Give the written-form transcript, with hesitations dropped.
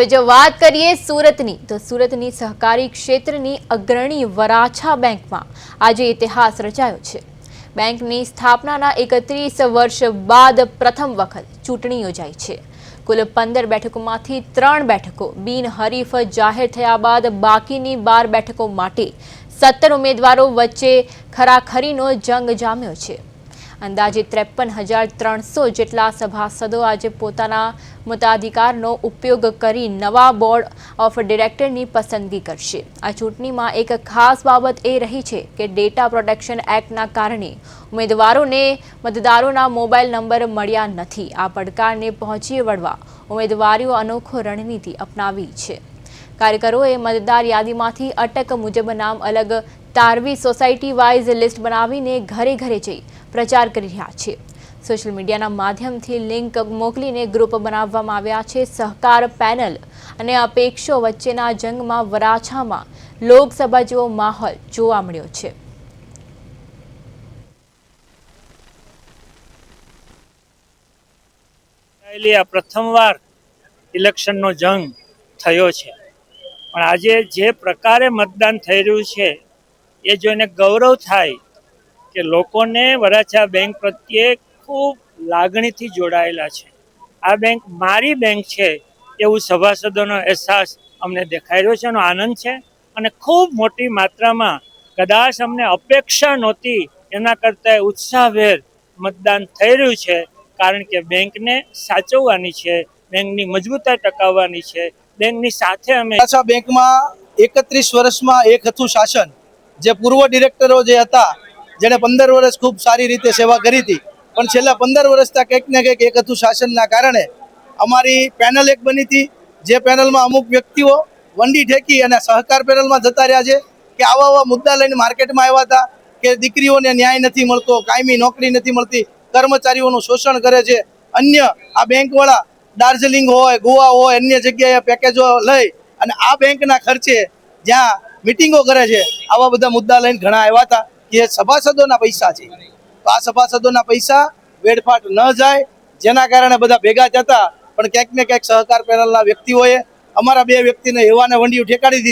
હવે જો વાત કરીએ સુરતની, તો સુરતની સહકારી ક્ષેત્રની અગ્રણી વરાછા બેંકમાં આજે ઇતિહાસ રચાયો છે। બેંકની સ્થાપનાના 31 વર્ષ બાદ પ્રથમ વખત ચૂંટણી યોજાઈ છે। કુલ 15 બેઠકોમાંથી 3 બેઠકો બિનહરીફ જાહેર થયા બાદ બાકીની 12 બેઠકો માટે 17 ઉમેદવારો વચ્ચે ખરાખરીનો જંગ જામ્યો છે। અંદાજે 53,300 જેટલા સભાસદો આજે પોતાના મતાધિકારનો ઉપયોગ કરી નવા બોર્ડ ઓફ ડિરેક્ટરની પસંદગી કરશે। આ ચૂંટણીમાં એક ખાસ બાબત એ રહી છે કે ડેટા પ્રોટેક્શન એક્ટના કારણે ઉમેદવારોને મતદારોના મોબાઈલ નંબર મળ્યા નથી। આ પડકારને પહોંચી વળવા ઉમેદવારીઓ અનોખો રણનીતિ અપનાવી છે। કાર્યકરોએ મતદાર યાદીમાંથી અટક મુજબ નામ અલગ તારવી સોસાયટી વાઇઝ લિસ્ટ બનાવીને ઘરે ઘરે જઈ પ્રચાર કરી રહ્યા છે। સોશિયલ મીડિયાના માધ્યમથી લિંક મોકલીને ગ્રુપ બનાવવામાં આવ્યા છે। સહકાર પેનલ અને અપેક્ષો વચ્ચેના જંગમાં વરાછામાં લોકસભા જેવો માહોલ જોવા મળ્યો છે। પ્રથમવાર ઇલેક્શનનો જંગ થયો છે, પણ આજે જે પ્રકારે મતદાન થઈ રહ્યું છે એ જોઈને ગૌરવ થાય કે લોકોને વરાછા બેંક પ્રત્યે ખૂબ લાગણીથી જોડાયેલા છે। આ બેંક મારી બેંક છે એવું સભાસદોનો અહેસાસ અમને દેખાઈ રહ્યો છે, એનો આનંદ છે અને ખૂબ મોટી માત્રામાં કદાચ અમને અપેક્ષા નહોતી એના કરતાં ઉત્સાહભેર મતદાન થઈ રહ્યું છે, કારણ કે બેંકને સાચવવાની છે, બેંકની મજબૂતાઈ ટકાવવાની છે। બેંકની સાથે અમે વરાછા બેંકમાં 31 વર્ષમાં એક હતું શાસન, જે પૂર્વ ડિરેક્ટરો જે હતા જેણે 15 વર્ષ ખૂબ સારી રીતે સેવા કરી હતી, પણ છેલ્લા 15 વર્ષથી કંઈક ને કંઈક એક હતું શાસનના કારણે અમારી પેનલ એક બની હતી, જે પેનલમાં અમુક વ્યક્તિઓ વંડી ઠેકી અને સહકાર પેનલમાં જતા રહ્યા છે કે આવા મુદ્દા લઈને માર્કેટમાં આવ્યા હતા કે દીકરીઓને ન્યાય નથી મળતો, કાયમી નોકરી નથી મળતી, કર્મચારીઓનું શોષણ કરે છે। અન્ય આ બેંકવાળા દાર્જિલિંગ હોય, ગોવા હોય, અન્ય જગ્યાએ પેકેજો લઈ અને આ બેંકના ખર્ચે જ્યાં મિટિંગો કરે છે, આવા બધા મુદ્દા લઈને ઘણા આવ્યા હતા કે સભાસદોના પૈસા છે, તો આ સભાસદોના પૈસા વેડફાટ ન જાય જેના કારણે બધા ભેગા જતા, પણ ક્યાંક ને ક્યાંક સહકાર પેનલના વ્યક્તિઓએ અમારા 2 વ્યક્તિને એવાને વંડીઓ ઠેકાડી દીધી।